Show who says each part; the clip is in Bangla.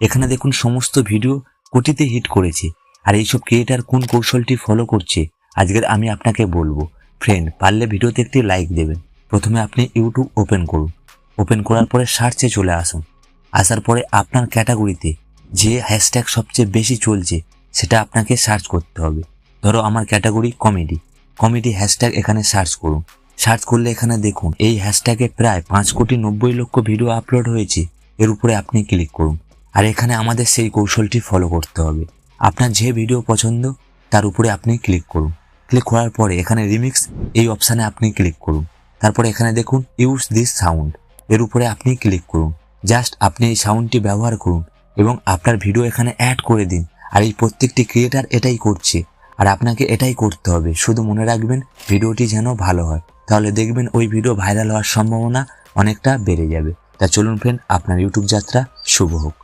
Speaker 1: এখানে দেখুন সমস্ত ভিডিও কোটিতে হিট করেছে। আর এইসব ক্রিয়েটার কোন কৌশলটি ফলো করছে আজকের আমি আপনাকে বলবো। ফ্রেন্ড, পারলে ভিডিওতে একটি লাইক দেবেন। প্রথমে আপনি ইউটিউব ওপেন করুন। ওপেন করার পরে সার্চে চলে আসুন। আসার পরে আপনার ক্যাটাগরিতে যে হ্যাশট্যাগ সবচেয়ে বেশি চলছে সেটা আপনাকে সার্চ করতে হবে। ধরো আমার ক্যাটাগরি কমেডি হ্যাশট্যাগ এখানে সার্চ করুন। সার্চ করলে এখানে দেখুন এই হ্যাশট্যাগে প্রায় 5,90,00,000 ভিডিও আপলোড হয়েছে। এর উপরে আপনি ক্লিক করুন। আর এখানে আমাদের সেই কৌশলটি ফলো করতে হবে। আপনার যে ভিডিও পছন্দ তার উপরে আপনি ক্লিক করুন। ক্লিক করার পরে এখানে রিমিক্স এই অপশানে আপনি ক্লিক করুন। তারপরে এখানে দেখুন ইউজ দিস সাউন্ড, এর উপরে আপনি ক্লিক করুন। জাস্ট আপনি এই সাউন্ডটি ব্যবহার করুন এবং আপনার ভিডিও এখানে অ্যাড করে দিন। আর এই প্রত্যেকটি ক্রিয়েটার এটাই করছে, আর আপনাকে এটাই করতে হবে। শুধু মনে রাখবেন ভিডিওটি যেন ভালো হয়, তাহলে দেখবেন ওই ভিডিও ভাইরাল হওয়ার সম্ভাবনা অনেকটা বেড়ে যাবে। তা চলুন ফ্রেন্ড, আপনার ইউটিউব যাত্রা শুভ হোক।